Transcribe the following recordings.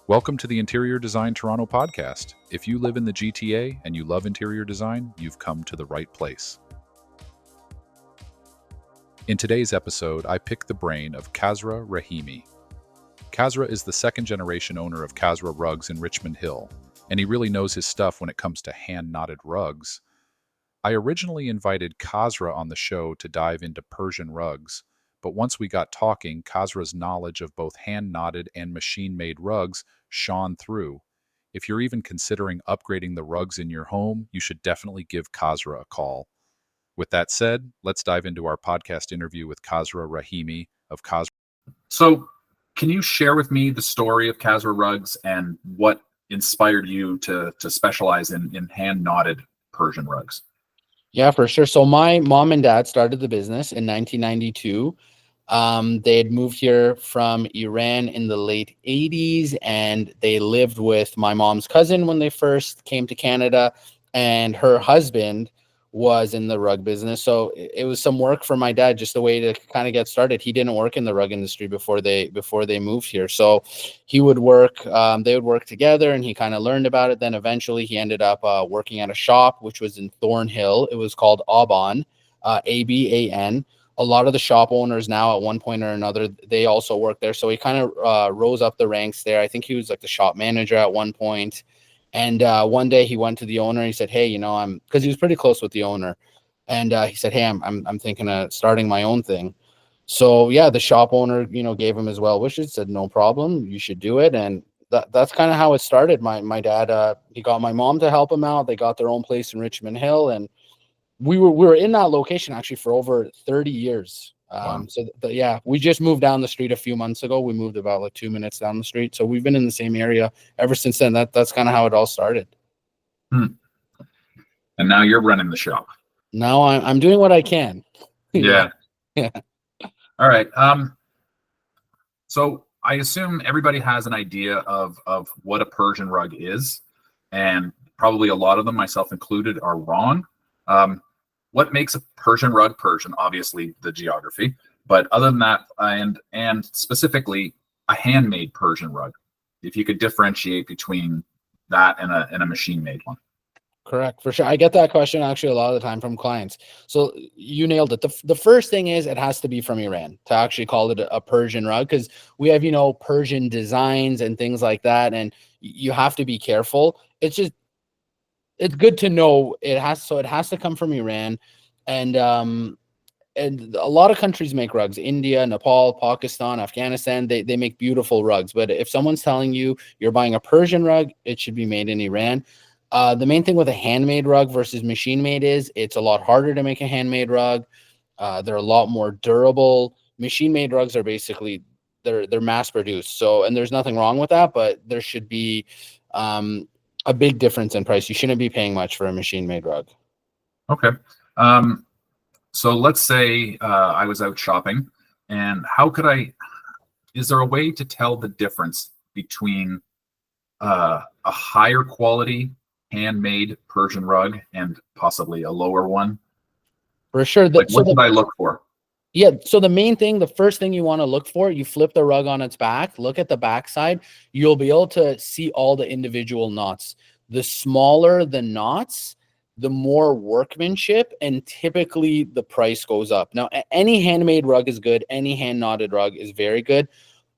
Welcome to the Interior Design Toronto podcast. If you live in the GTA and you love interior design, you've come to the right place. In today's episode, I pick the brain of Kasra Rahimi. Kasra is the second-generation owner of Kasra Rugs in Richmond Hill, and he really knows his stuff when it comes to hand-knotted rugs. I originally invited Kasra on the show to dive into Persian rugs, but once we got talking, Kasra's knowledge of both hand-knotted and machine-made rugs shone through. If you're even considering upgrading the rugs in your home, you should definitely give Kasra a call. With that said, let's dive into our podcast interview with Kasra Rahimi of Kasra. So, can you share with me the story of Kasra Rugs and what inspired you to specialize in hand-knotted Persian rugs? Yeah, for sure. So my mom and dad started the business in 1992. They had moved here from Iran in the late 80s, and they lived with my mom's cousin when they first came to Canada, and her husband was in the rug business. So it was some work for my dad, just a way to kind of get started. He didn't work in the rug industry before they moved here. So he would work, they would work together, and he kind of learned about it. Then eventually he ended up working at a shop, which was in Thornhill. It was called Aban, Aban. A lot of the shop owners now at one point or another, they also work there. So he kind of rose up the ranks there. I think he was like the shop manager at one point. And one day he went to the owner and he said, "Hey, because he was pretty close with the owner." And he said, "Hey, I'm thinking of starting my own thing." So yeah, the shop owner, gave him his well wishes, said, "No problem, you should do it." And that's kind of how it started. My dad, he got my mom to help him out. They got their own place in Richmond Hill, and we were in that location actually for over 30 years. Wow. Yeah, we just moved down the street a few months ago. We moved about like 2 minutes down the street. So we've been in the same area ever since then. That's kind of how it all started. And now you're running the shop. Now I'm doing what I can. Yeah. Yeah. All right. So I assume everybody has an idea of what a Persian rug is, and probably a lot of them, myself included, are wrong. What makes a Persian rug Persian? Obviously, the geography. But other than that, and specifically a handmade Persian rug, if you could differentiate between that and a machine-made one. Correct, for sure. I get that question actually a lot of the time from clients. So you nailed it. The first thing is it has to be from Iran to actually call it a Persian rug, because we have, Persian designs and things like that, and you have to be careful. It's good to know it has to come from Iran, and a lot of countries make rugs. India, Nepal, Pakistan, Afghanistan, they make beautiful rugs. But if someone's telling you you're buying a Persian rug, it should be made in Iran. The main thing with a handmade rug versus machine made is it's a lot harder to make a handmade rug. They're a lot more durable. Machine made rugs are basically they're mass produced. So, and there's nothing wrong with that, but there should be a big difference in price. You shouldn't be paying much for a machine-made rug. Okay. So let's say I was out shopping, and is there a way to tell the difference between a higher quality handmade Persian rug and possibly a lower one? For sure. What should I look for? Yeah, so the first thing you want to look for, you flip the rug on its back, look at the back side, you'll be able to see all the individual knots. The smaller the knots, the more workmanship, and typically the price goes up. Now, any handmade rug is good, any hand knotted rug is very good,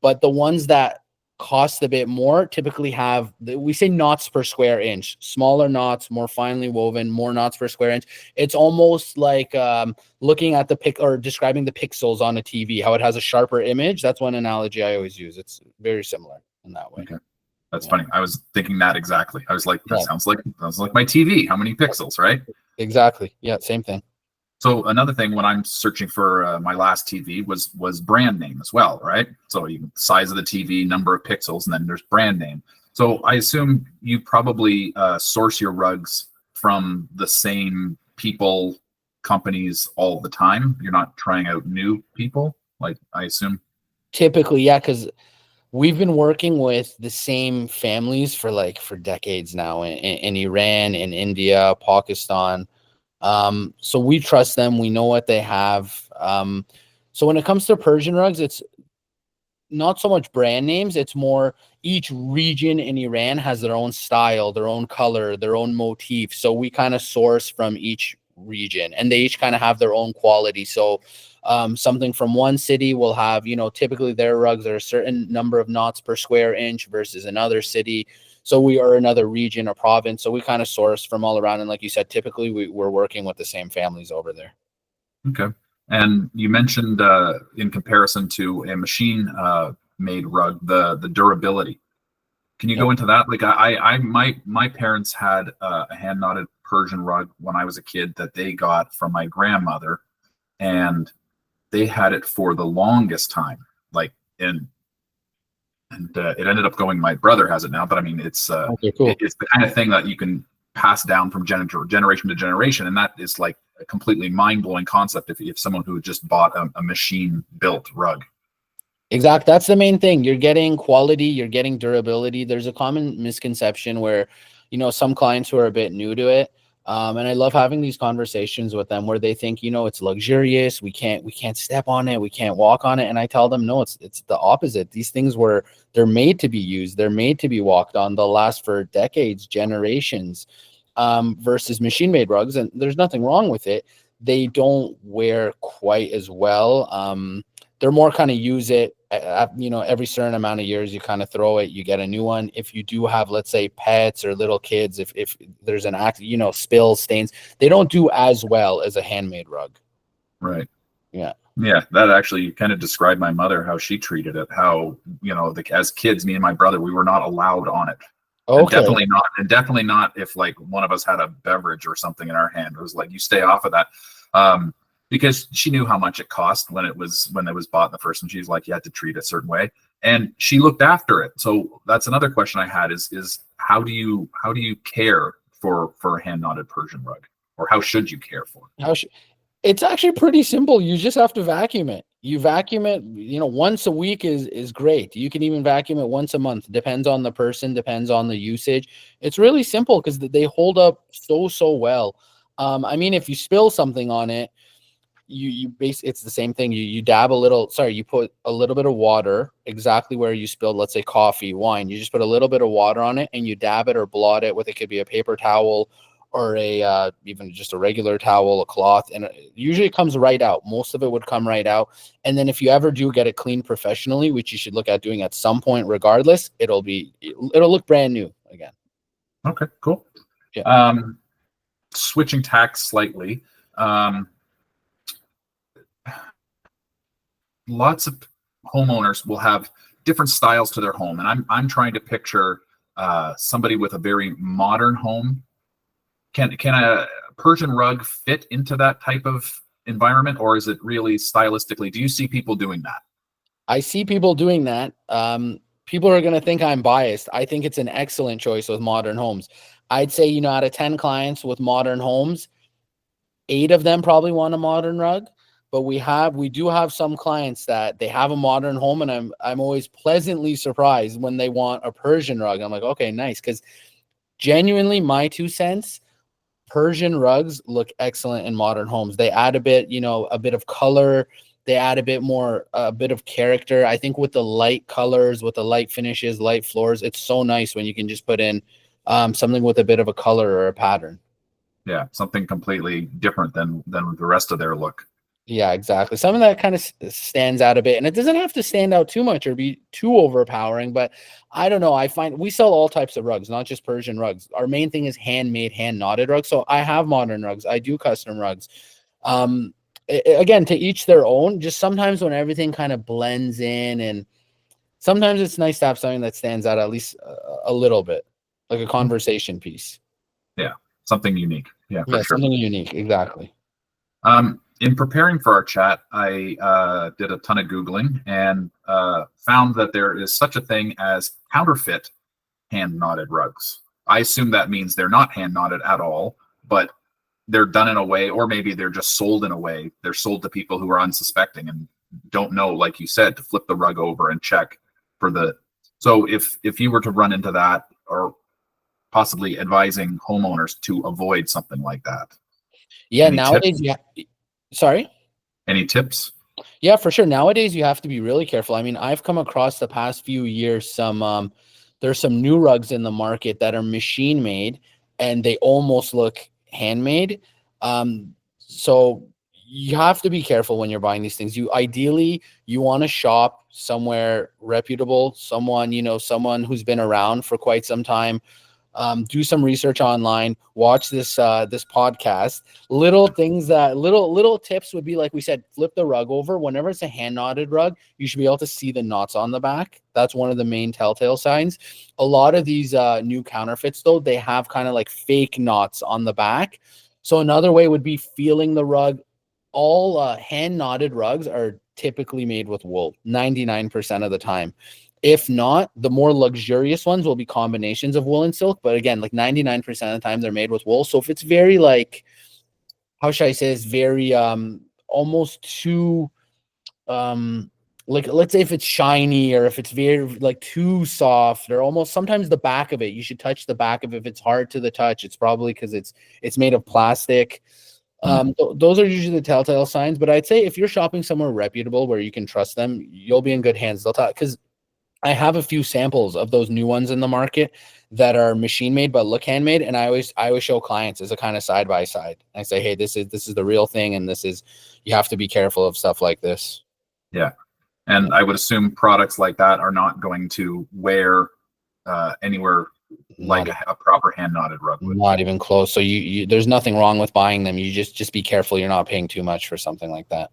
but the ones that cost a bit more typically have, we say knots per square inch, smaller knots, more finely woven, more knots per square inch. It's almost like looking at or describing the pixels on a TV, how it has a sharper image. That's one analogy I always use. It's very similar in that way. Okay. That's funny. I was thinking that exactly. I was like, that sounds like my TV. How many pixels, right? Exactly. Yeah, same thing. So another thing when I'm searching for my last TV was brand name as well, right? So size of the TV, number of pixels, and then there's brand name. So I assume you probably source your rugs from the same people, companies all the time. You're not trying out new people, like I assume. Typically, yeah, because we've been working with the same families for decades now in Iran, in India, Pakistan. So we trust them. We know what they have. So when it comes to Persian rugs, not so much brand names. It's more each region in Iran has their own style, their own color, their own motif. So we kind of source from each region, and they each kind of have their own quality. So something from one city will have, typically their rugs are a certain number of knots per square inch versus another city. So we are another region or province. So we kind of source from all around. And like you said, typically we're working with the same families over there. Okay. And you mentioned in comparison to a machine made rug, the durability. Can you go into that? Like my parents had a hand knotted Persian rug when I was a kid that they got from my grandmother, and they had it for the longest time. Like it ended up going. My brother has it now, but I mean, it's Okay, cool. it's the kind of thing that you can pass down from generation to generation, and that is like a completely mind blowing concept. If someone who just bought a machine built rug. Exactly. That's the main thing. You're getting quality, you're getting durability. There's a common misconception where, some clients who are a bit new to it, and I love having these conversations with them where they think, it's luxurious. We can't step on it. We can't walk on it. And I tell them, no, it's the opposite. These things they're made to be used. They're made to be walked on. They'll last for decades, generations, versus machine made rugs. And there's nothing wrong with it. They don't wear quite as well. They're more kind of use it, every certain amount of years, you kind of throw it, you get a new one. If you do have, let's say, pets or little kids, if there's an spills, stains, they don't do as well as a handmade rug. Right. Yeah. Yeah. That actually kind of described my mother, how she treated it, how, as kids, me and my brother, we were not allowed on it. Okay. And definitely not if like one of us had a beverage or something in our hand. It was like, you stay off of that. Because she knew how much it cost when it was bought in the first, and she's like, you had to treat it a certain way, and she looked after it. So that's another question I had is how do you care for a hand knotted Persian rug, or how should you care for it? It's actually pretty simple. You just have to vacuum it. You vacuum it, once a week is great. You can even vacuum it once a month. Depends on the person, depends on the usage. It's really simple because they hold up so well. I mean, if you spill something on it, it's the same thing. You put a little bit of water exactly where you spilled, let's say coffee, wine. You just put a little bit of water on it and you dab it or blot it with, it could be a paper towel or even just a regular towel, a cloth, and usually it comes right out. Most of it would come right out. And then if you ever do get it cleaned professionally, which you should look at doing at some point regardless, it'll look brand new again. Okay, cool. Yeah. Switching tacks slightly. Lots of homeowners will have different styles to their home, and I'm trying to picture somebody with a very modern home. Can a Persian rug fit into that type of environment, or is it really stylistically? Do you see people doing that? I see people doing that. People are going to think I'm biased. I think it's an excellent choice with modern homes. I'd say, out of 10 clients with modern homes, 8 of them probably want a modern rug. But we do have some clients that they have a modern home, and I'm always pleasantly surprised when they want a Persian rug. I'm like, okay, nice, because genuinely, my 2 cents, Persian rugs look excellent in modern homes. They add a bit of color. They add a bit of character. I think with the light colors, with the light finishes, light floors, it's so nice when you can just put in something with a bit of a color or a pattern. Yeah, something completely different than the rest of their look. Yeah, exactly. Something that kind of stands out a bit, and it doesn't have to stand out too much or be too overpowering, but I don't know. I find we sell all types of rugs, not just Persian rugs. Our main thing is handmade, hand knotted rugs. So I have modern rugs. I do custom rugs. Again, to each their own. Just sometimes when everything kind of blends in, and sometimes it's nice to have something that stands out at least a little bit, like a conversation piece. Yeah, something unique. Yeah, for sure. Something unique. Exactly. In preparing for our chat, I did a ton of Googling and found that there is such a thing as counterfeit hand knotted rugs. I assume that means they're not hand knotted at all, but they're done in a way, or maybe they're just sold in a way. They're sold to people who are unsuspecting and don't know, like you said, to flip the rug over and check for the. So if you were to run into that, or possibly advising homeowners to avoid something like that. Yeah, Any nowadays, tips? yeah. Sorry? Any tips? Yeah, for sure. Nowadays, you have to be really careful. I mean, I've come across the past few years there's some new rugs in the market that are machine made and they almost look handmade. So you have to be careful when you're buying these things. You want to shop somewhere reputable, someone, someone who's been around for quite some time. Do some research online, watch this podcast. Little things that little tips would be, like we said, flip the rug over. Whenever it's a hand knotted rug, you should be able to see the knots on the back. That's one of the main telltale signs. A lot of these new counterfeits, though, they have kind of like fake knots on the back. So another way would be feeling the rug. All hand knotted rugs are typically made with wool 99% of the time. If not, the more luxurious ones will be combinations of wool and silk. But again, like 99% of the time, they're made with wool. So if it's very like, how should I say, it's very almost too like, let's say if it's shiny or if it's very like too soft, or almost sometimes the back of it, you should touch the back of it. If it's hard to the touch, it's probably because it's made of plastic. Those are usually the telltale signs. But I'd say if you're shopping somewhere reputable where you can trust them, you'll be in good hands. They'll talk, because I have a few samples of those new ones in the market that are machine made but look handmade, and I always show clients as a kind of side by side. I say, hey, this is the real thing, and you have to be careful of stuff like this. Yeah, and I would assume products like that are not going to wear anywhere like a proper hand knotted rug would. Not even close. So you there's nothing wrong with buying them. You just be careful you're not paying too much for something like that.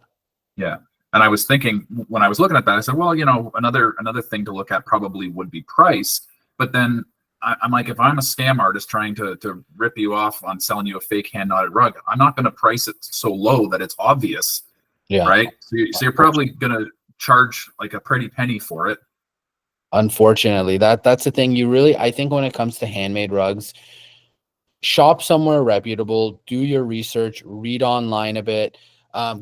Yeah. And I was thinking, when I was looking at that, I said, well, another thing to look at probably would be price. But then I'm like, if I'm a scam artist trying to rip you off on selling you a fake hand knotted rug, I'm not going to price it so low that it's obvious. Yeah. Right. So you're probably going to charge like a pretty penny for it. Unfortunately, that's the thing. I think when it comes to handmade rugs, shop somewhere reputable, do your research, read online a bit.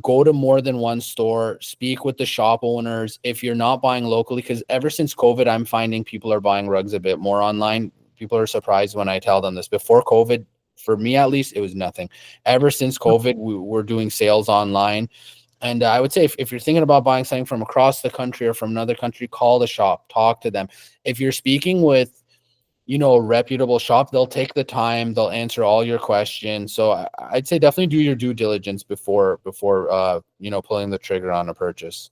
Go to more than one store, speak with the shop owners. If you're not buying locally, because ever since COVID, I'm finding people are buying rugs a bit more online. People are surprised when I tell them this. Before COVID, for me at least, it was nothing. Ever since COVID, we're doing sales online. And I would say if you're thinking about buying something from across the country or from another country, call the shop, talk to them. If you're speaking with a reputable shop, they'll take the time, they'll answer all your questions. So I'd say definitely do your due diligence before pulling the trigger on a purchase.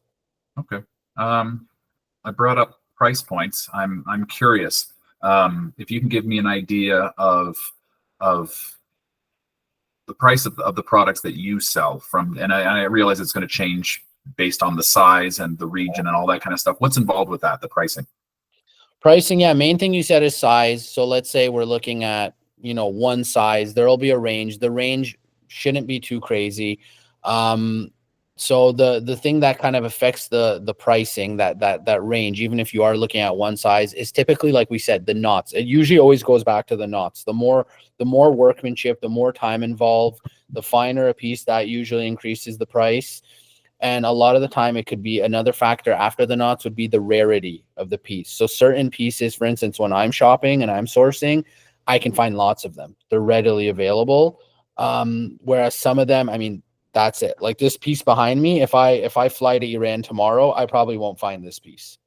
Okay. I brought up price points. I'm curious if you can give me an idea of the price of the products that you sell from, and I realize it's going to change based on the size and the region and all that kind of stuff. What's involved with that, the pricing? Pricing, yeah. Main thing you said is size. So let's say we're looking at, one size. There'll be a range. The range shouldn't be too crazy. So the thing that kind of affects the pricing, that range, even if you are looking at one size, is typically, like we said, the knots. It usually always goes back to the knots. The more workmanship, the more time involved, the finer a piece, that usually increases the price. And a lot of the time it could be another factor after the knots would be the rarity of the piece. So certain pieces, for instance, when I'm shopping and I'm sourcing, I can find lots of them. They're readily available. Whereas some of them, I mean, that's it. Like this piece behind me, if I fly to Iran tomorrow, I probably won't find this piece.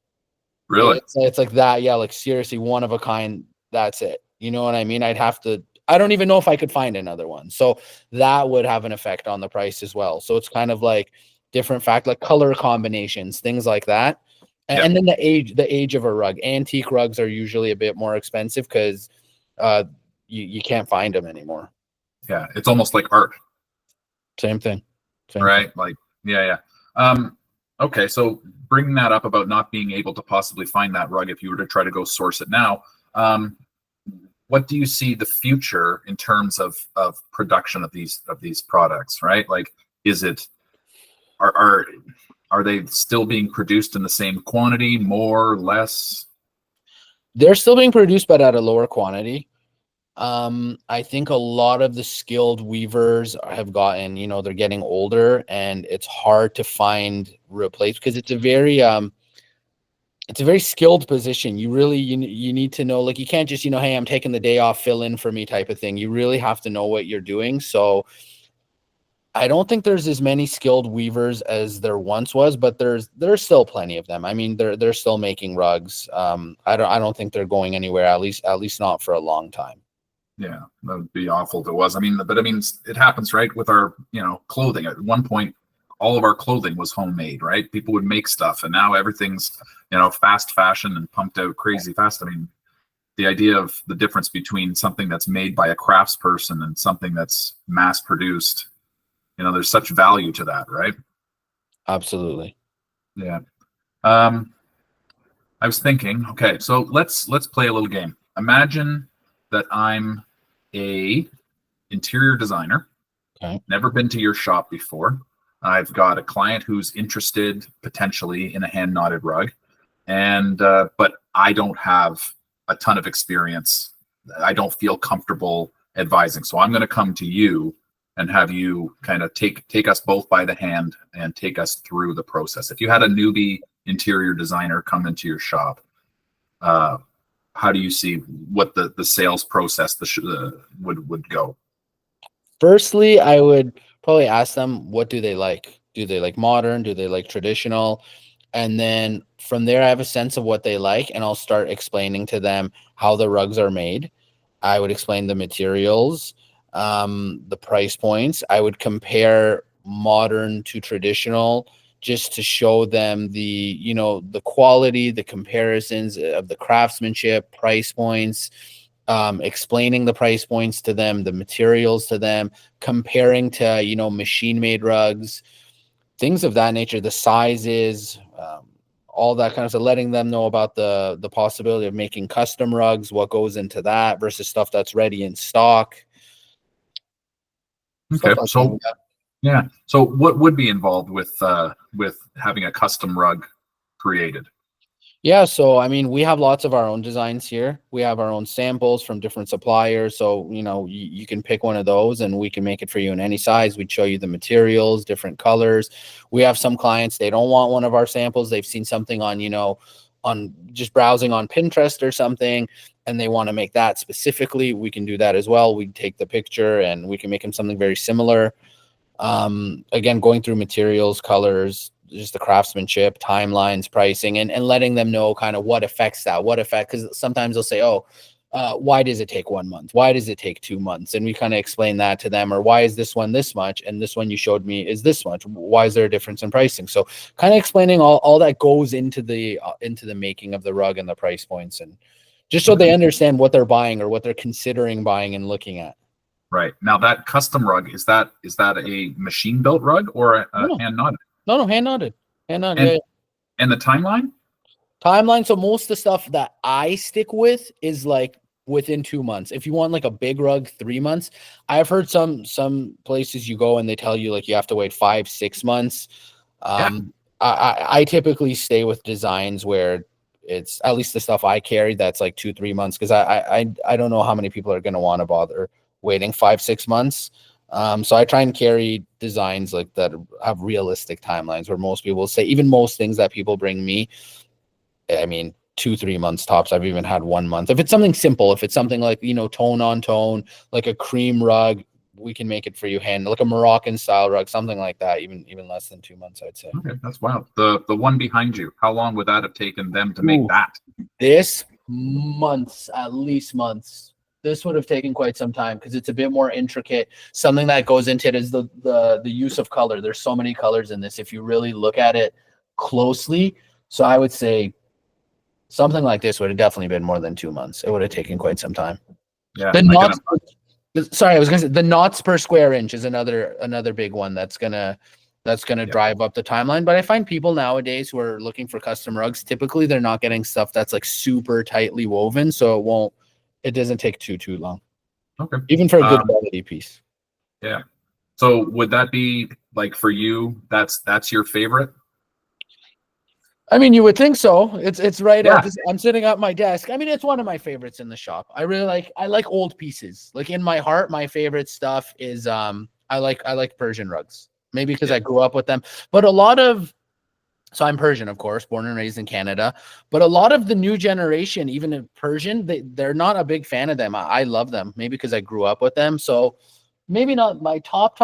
Really? It's like that. Yeah. Like seriously, one of a kind. That's it. You know what I mean? I don't even know if I could find another one. So that would have an effect on the price as well. So it's kind of like different like color combinations, things like that. And then the age of a rug. Antique rugs are usually a bit more expensive because you can't find them anymore. Yeah. It's almost like art. Same thing. Right. Like, yeah. Okay. So bringing that up about not being able to possibly find that rug if you were to try to go source it now, what do you see the future in terms of production of these products, right? Like, are they still being produced in the same quantity, more, less? They're still being produced, but at a lower quantity. I think a lot of the skilled weavers have gotten, they're getting older, and it's hard to find replacements because it's a very skilled position. You really, you need to know, like, you can't just, hey, I'm taking the day off, fill in for me type of thing. You really have to know what you're doing. So I don't think there's as many skilled weavers as there once was, but there's still plenty of them. I mean, they're still making rugs. I don't think they're going anywhere, at least not for a long time. Yeah, that would be awful if it was. I mean, but I mean, it happens, right? With our, clothing. At one point, all of our clothing was homemade, right? People would make stuff, and now everything's, fast fashion and pumped out crazy fast. I mean, the idea of the difference between something that's made by a craftsperson and something that's mass produced, there's such value to that, right? Absolutely. Yeah. I was thinking, okay, so let's play a little game. Imagine that I'm a interior designer. Okay. Never been to your shop before. I've got a client who's interested potentially in a hand knotted rug, and but I don't have a ton of experience. I don't feel comfortable advising, so I'm going to come to you and have you kind of take us both by the hand and take us through the process. If you had a newbie interior designer come into your shop, how do you see what the sales process would go? Firstly, I would probably ask them, what do they like? Do they like modern? Do they like traditional? And then from there, I have a sense of what they like, and I'll start explaining to them how the rugs are made. I would explain the materials, the price points. I would compare modern to traditional just to show them the quality, the comparisons of the craftsmanship, price points, explaining the price points to them, the materials to them, comparing to, machine made rugs, things of that nature, the sizes, all that kind of stuff, letting them know about the possibility of making custom rugs, what goes into that versus stuff that's ready in stock. Okay, so yeah, so what would be involved with having a custom rug created? Yeah, so I mean, we have lots of our own designs here. We have our own samples from different suppliers. So, you can pick one of those and we can make it for you in any size. We'd show you the materials, different colors. We have some clients, they don't want one of our samples. They've seen something on just browsing on Pinterest or something, and they want to make that specifically. We can do that as well. We take the picture and we can make them something very similar. Again, going through materials, colors, just the craftsmanship, timelines, pricing, and letting them know kind of what affects that, because sometimes they'll say, why does it take 1 month? Why does it take 2 months? And we kind of explain that to them. Or why is this one this much and this one you showed me is this much? Why is there a difference in pricing? So kind of explaining all that goes into the making of the rug and the price points, and just so they understand what they're buying or what they're considering buying and looking at. Right. Now, that custom rug, is that a machine built rug or a hand knotted? No, hand knotted. Hand knotted. And, and the timeline? Timeline. So most of the stuff that I stick with is like within 2 months. If you want like a big rug, 3 months. I've heard some places you go and they tell you like you have to wait 5-6 months. I typically stay with designs where it's at least the stuff I carry that's like 2-3 months, because I don't know how many people are going to want to bother waiting 5-6 months. So I try and carry designs like that have realistic timelines, where most people say, even most things that people bring me, I mean, 2-3 months tops. I've even had 1 month. If it's something simple, if it's something like, tone on tone, like a cream rug, we can make it for you like a Moroccan style rug, something like that, even less than 2 months, I'd say. Okay, that's wild. The one behind you, how long would that have taken them to make that? This months, at least months. This would have taken quite some time because it's a bit more intricate. Something that goes into it is the use of color. There's so many colors in this if you really look at it closely. So I would say something like this would have definitely been more than 2 months. It would have taken quite some time. Yeah. The knots, I was gonna say the knots per square inch is another big one that's gonna drive up the timeline. But I find people nowadays who are looking for custom rugs, typically they're not getting stuff that's like super tightly woven, so it doesn't take too long. Okay. Even for a good quality piece. Yeah. So would that be like, for you, that's your favorite? I mean, you would think so. It's right up. I'm sitting at my desk. I mean, it's one of my favorites in the shop. I like old pieces. Like, in my heart, my favorite stuff is I like Persian rugs. Maybe because I grew up with them. But so I'm Persian, of course, born and raised in Canada. But a lot of the new generation, even in Persian, they're not a big fan of them. I love them, maybe because I grew up with them. So maybe not my top,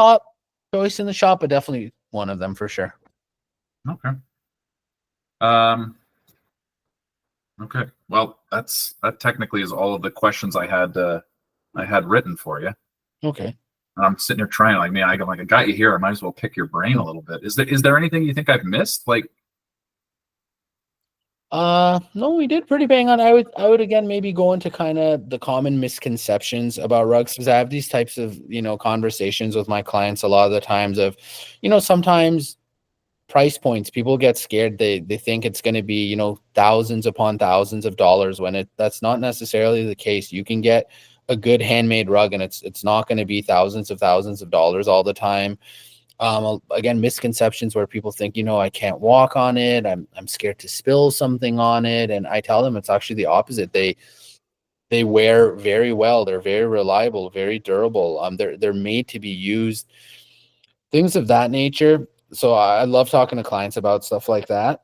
choice in the shop, but definitely one of them for sure. Okay. Okay. Well, that technically is all of the questions I had written for you. Okay. And I'm sitting here trying, like, man, I got you here. I might as well pick your brain a little bit. Is there anything you think I've missed? Like, no, we did pretty bang on. I would again maybe go into kind of the common misconceptions about rugs, because I have these types of, conversations with my clients a lot of the times of, sometimes price points, people get scared. They think it's going to be, thousands upon thousands of dollars when that's not necessarily the case. You can get a good handmade rug and it's not going to be thousands of dollars all the time. Again, misconceptions where people think, I can't walk on it. I'm scared to spill something on it. And I tell them it's actually the opposite. They wear very well. They're very reliable, very durable. They're made to be used, things of that nature. So I love talking to clients about stuff like that.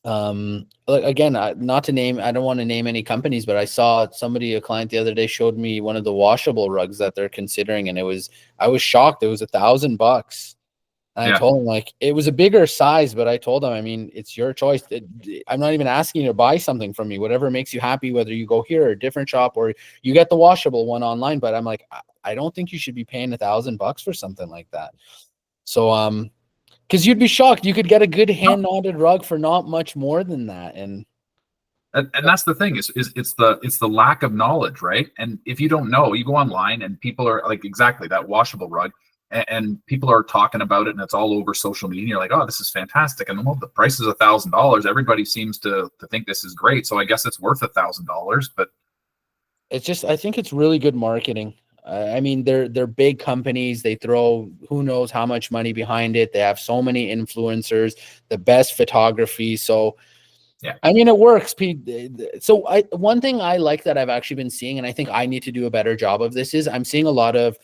Again, not to name, I don't want to name any companies, but I saw a client the other day showed me one of the washable rugs that they're considering, and I was shocked. It was $1,000. And yeah. I told him, like, it was a bigger size, but I told him, I mean, it's your choice. I'm not even asking you to buy something from me, whatever makes you happy, whether you go here or a different shop or you get the washable one online. But I'm like, I don't think you should be paying $1,000 for something like that. So, because you'd be shocked. You could get a good hand knotted rug for not much more than that. And that's the thing is it's the lack of knowledge, right? And if you don't know, you go online and people are like, exactly, that washable rug, and people are talking about it and it's all over social media. You're like, oh, this is fantastic. And the price is $1,000. Everybody seems to think this is great. So I guess it's worth $1,000, but it's just, I think it's really good marketing. I mean, they're big companies. They throw who knows how much money behind it. They have so many influencers, the best photography. So, yeah, I mean, it works. So one thing I like that I've actually been seeing, and I think I need to do a better job of this, is I'm seeing a lot of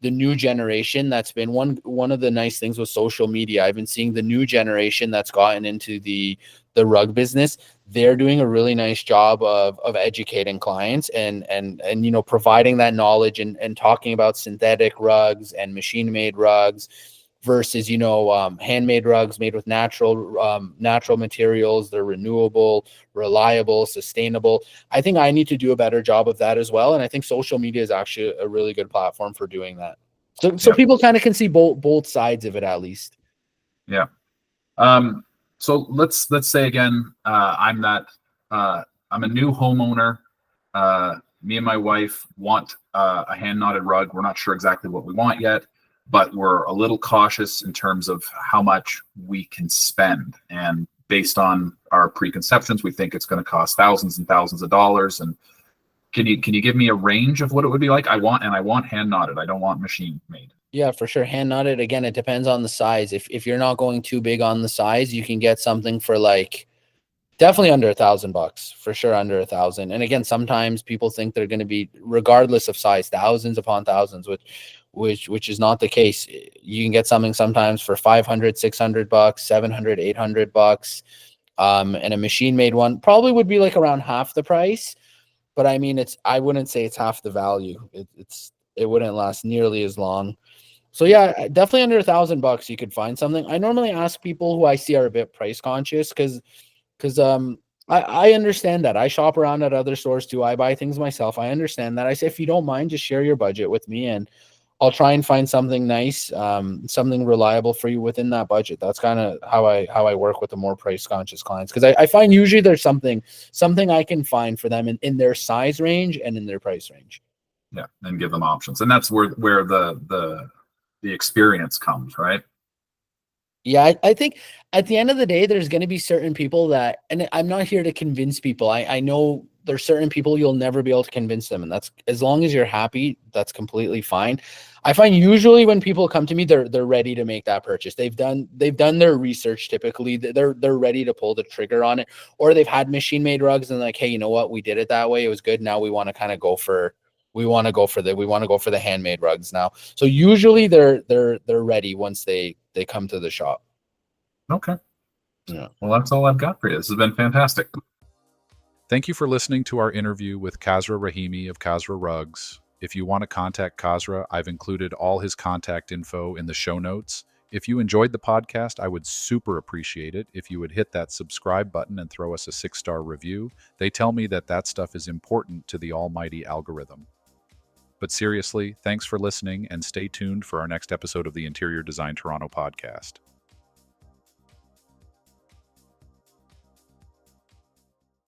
the new generation. That's been one of the nice things with social media. I've been seeing the new generation that's gotten into the rug business. They're doing a really nice job of educating clients and providing that knowledge and talking about synthetic rugs and machine made rugs versus handmade rugs made with natural materials. They're renewable, reliable, sustainable. I think I need to do a better job of that as well, and I think social media is actually a really good platform for doing that. So people kind of can see both sides of it at least. Yeah. So let's say again, I'm a new homeowner. Me and my wife want a hand knotted rug. We're not sure exactly what we want yet, but we're a little cautious in terms of how much we can spend. And based on our preconceptions, we think it's going to cost thousands and thousands of dollars. And can you give me a range of what it would be like? I want hand knotted. I don't want machine made. Yeah, for sure. Hand knotted. Again, it depends on the size. If you're not going too big on the size, you can get something for like definitely under $1,000, for sure, under 1,000. And again, sometimes people think they're going to be, regardless of size, thousands upon thousands, which is not the case. You can get something sometimes for $500, $600, $700, $800. And a machine made one probably would be like around half the price. But I mean, I wouldn't say it's half the value. It wouldn't last nearly as long. So yeah, definitely under $1,000 you could find something. I normally ask people who I see are a bit price conscious because I understand that. I shop around at other stores too. I buy things myself. I understand that. I say, if you don't mind, just share your budget with me and I'll try and find something nice, something reliable for you within that budget. That's kind of how I work with the more price conscious clients, because I find usually there's something I can find for them in their size range and in their price range. Yeah, and give them options, and that's where the experience comes, right? Yeah, I think at the end of the day, there's going to be certain people that, and I'm not here to convince people. I know there's certain people you'll never be able to convince them, and that's, as long as you're happy, that's completely fine. I find usually when people come to me, they're ready to make that purchase. They've done their research. Typically, they're ready to pull the trigger on it, or they've had machine made rugs and like, hey, you know what, we did it that way, it was good. Now we want to kind of go for the handmade rugs now. So usually they're ready once they come to the shop. Okay. Yeah. Well, that's all I've got for you. This has been fantastic. Thank you for listening to our interview with Kasra Rahimi of Kasra Rugs. If you want to contact Kasra, I've included all his contact info in the show notes. If you enjoyed the podcast, I would super appreciate it if you would hit that subscribe button and throw us a 6-star review. They tell me that stuff is important to the almighty algorithm. But seriously, thanks for listening and stay tuned for our next episode of the Interior Design Toronto podcast.